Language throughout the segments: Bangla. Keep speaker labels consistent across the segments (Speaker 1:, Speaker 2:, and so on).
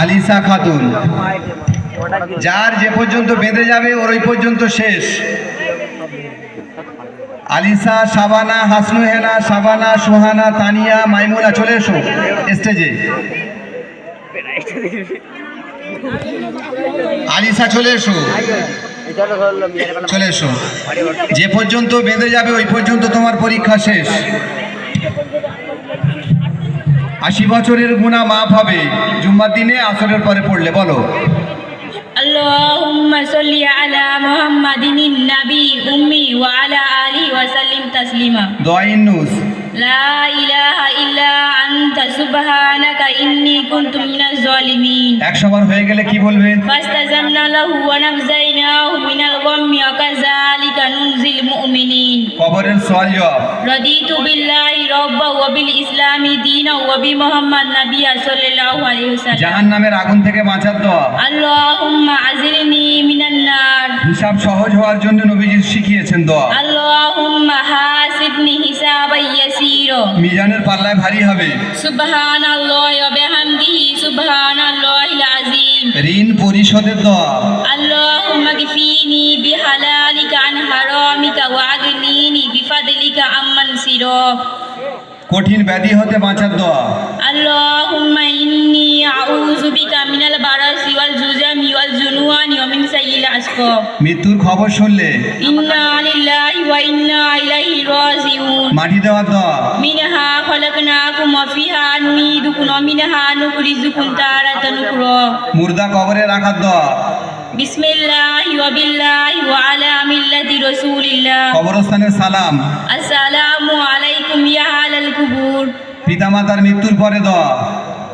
Speaker 1: আলিসা খাতুন, যার যে পর্যন্ত বেঁধে যাবে ওর ওই পর্যন্ত শেষ। আলিসা, শাবানা, হাসনু হেনা, শাবানা, সোহানা, তানিয়া, মাইমুনা, চলে এসো স্টেজে। আলিসা চলে এসো, চলে এসো। যে পর্যন্ত বেঁধে যাবে ওই পর্যন্ত তোমার পরীক্ষা শেষ। 80 বছরের গুনাহ মাফ হবে জুম্মার দিনে আসরের পরে পড়লে। বলো
Speaker 2: আল্লাহুম্মা সাল্লি আলা মুহাম্মাদিন নাবী উম্মি ওয়া আলা আলিহি ওয়া সাল্লিম তাসলিমা।
Speaker 1: দোয়া ইন্নুস।
Speaker 2: লা ইলাহা ইল্লা আনতা সুবহানাকা ইন্নী কুনতু মিনাজ জালিমিন।
Speaker 1: 100 বার হয়ে গেলে কি বলবেন?
Speaker 2: ফাস্তাজাবনা লাহু ওয়া নাযায়নাহু মিনাল গাম্মি ওয়া কাযালিকা নুনজিল মুমিনিন।
Speaker 1: কবরের সওয়াল জবাব।
Speaker 2: রাদিতু বিল্লাহি রাব্বা ওয়া বিল ইসলামি দীনা ওয়া বি মুহাম্মাদ নাবিয়্যা সাল্লাল্লাহু আলাইহি ওয়াসাল্লাম।
Speaker 1: জাহান্নামের আগুন থেকে বাঁচার দোয়া।
Speaker 2: আল্লাহুম্মা আজিরনি মিনান নার।
Speaker 1: হিসাব সহজ হওয়ার জন্য নবীজি শিখিয়েছেন দোয়া।
Speaker 2: আল্লাহুম্মা হাসিবনি হিসাবান ইয়াসীরা।
Speaker 1: মিজানের পাল্লায় ভারী হবে।
Speaker 2: সুবহানাল্লাহি ওয়া বিহামদিহি সুবহানাল্লাহিল আযীম।
Speaker 1: ঋণ পরিশোধের দোয়া।
Speaker 2: আল্লাহুম্মা গফিনি বিহালালিকা আন হারামিকা ওয়া আগনিনি বিফাদলিকা আম্মান সিরাফ।
Speaker 1: কঠিন ব্যাধি হতে বাঁচার দোয়া।
Speaker 2: আল্লাহুম্মা ইন্নী আউযু বিকা মিনাল বারাসি ওয়াল জুজামি ওয়াল জুনুয়ানি ওয়া মিন সাইয়্যিল আসকাম।
Speaker 1: মৃত্যুর খবর শুনলে
Speaker 2: ইন্না লিল্লাহি ওয়া ইন্না ইলাইহি রাজিউন।
Speaker 1: মাটি দেওয়ার দোয়া।
Speaker 2: মিনহা খলাকনাকুম ওয়া ফিহা নুঈদুকুম ওয়া মিনহা নুখরিজুকুম তারাতান উখরা।
Speaker 1: মুর্দা কবরে রাখার দোয়া।
Speaker 2: বিসমিল্লাহি ওয়া বিল্লাহি ওয়া আলা মিল্লাতি রাসূলিল্লাহ।
Speaker 1: কবরস্থানের সালাম।
Speaker 2: আসসালামু আলাইকুম ইয়া আহলাল কুবুর।
Speaker 1: পিতামাতার মৃত্যুর পরে দোয়া।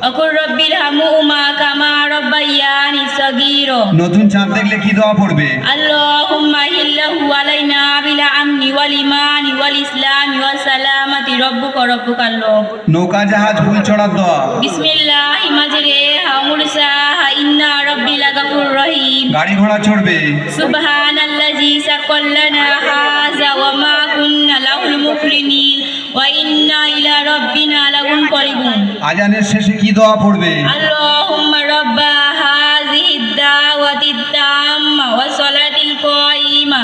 Speaker 2: আকুর রব্বির হামহুমা কামা রাব্বায়ানি সগীরা।
Speaker 1: নতুন চাঁদ দেখলে কি দোয়া পড়বে?
Speaker 2: আল্লাহুম্মা হিল্লাহু আলাইনা বিল আমনি ওয়াল ঈমানি ওয়াল ইসলামি ওয়াস সালামাতি রব্বুকা রব্বুকাল্লাহ।
Speaker 1: নৌকা জাহাজ ফুল চড়ার দোয়া।
Speaker 2: বিসমিল্লাহি মাজরিহা ওয়া মুরসাহা ইন্না রাব্বি লাগাফুর রহিম।
Speaker 1: গাড়ি ঘোড়া চড়বে।
Speaker 2: সুবহানাল্লাযী সাক্কালানা হাযা ওয়া মা কুন্না লাহুল মুকরিনিন ওয়া ইন্না ইলা রাব্বিনা লামুনকালিবুন।
Speaker 1: আজানের শেষে কি দোয়া পড়বে?
Speaker 2: আল্লাহুম্মা রাব্বা হাযিহিদ দাওয়াতিত তাম্মা ওয়া সালাতিল কায়িমা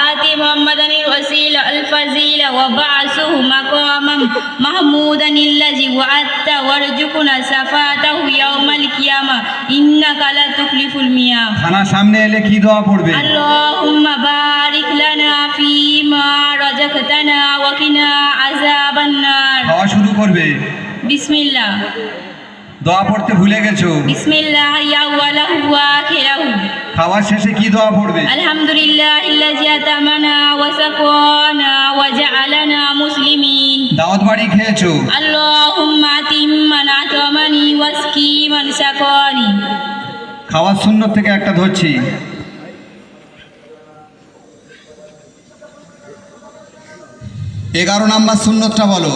Speaker 2: আতি মুহাম্মাদানিল ওয়াসিলা আল ফাজিলা ওয়া বা'সুহু মাকামাম মাহমুদানিল্লাযী ওয়া'আদতা ওয়ারজুকনা সাফাতাহু ইয়াওমাল কিয়ামা ইন্নাকা লা তুখলিফুল মিয়াদ।
Speaker 1: খানা সামনে এলে কি দোয়া পড়বে?
Speaker 2: আল্লাহুম্মা বারিক লানা ফীমা রাযাকতানা ওয়া কিনা আযাবান নার।
Speaker 1: খাওয়া শুরু করবে।
Speaker 2: বিসমিল্লাহ।
Speaker 1: দোয়া পড়তে ভুলে গেছো।
Speaker 2: বিসমিল্লাহ আউওয়ালাহু ওয়া আখিরাহু।
Speaker 1: খাওয়ার শেষে কি দোয়া পড়বে?
Speaker 2: আলহামদুলিল্লাহিল্লাযী আতামানা ওয়া সাকানা ওয়া জাআলানা মুসলিমিন।
Speaker 1: দাওয়াত বাড়ি খেয়েছো।
Speaker 2: আল্লাহুম্মা আতিম্মান আতামানি ওয়াসকিমান সাকানি।
Speaker 1: খাওয়ার সুন্নত থেকে একটা ধরছি। এগারো নাম্বার সুন্নতটা বলো।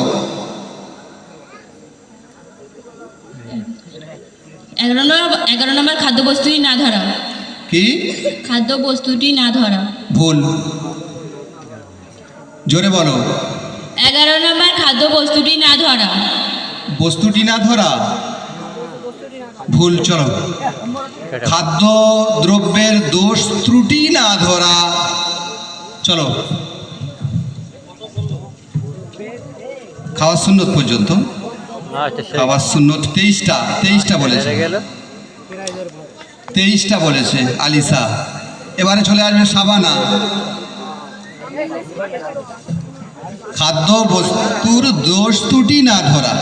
Speaker 2: 11 নম্বর খাদ্যবস্তুটি না ধরা।
Speaker 1: কি?
Speaker 2: খাদ্যবস্তুটি না ধরা।
Speaker 1: ভুল, জোরে বলো।
Speaker 2: 11 নম্বর খাদ্যবস্তুটি না ধরা।
Speaker 1: বস্তুটি না ধরা ভুল। চলো, খাদ্য দ্রব্যের দোষ ত্রুটি না ধরা। চলো, খাওয়ার সুন্নত পর্যন্ত। খাওয়ার সুন্নত 23টা বলেছে, 23টা বলেছে আলিসা। এবারে চলে আসবে শাবানা। খাদ্য বস্তুর দোষ ত্রুটি না ধরা।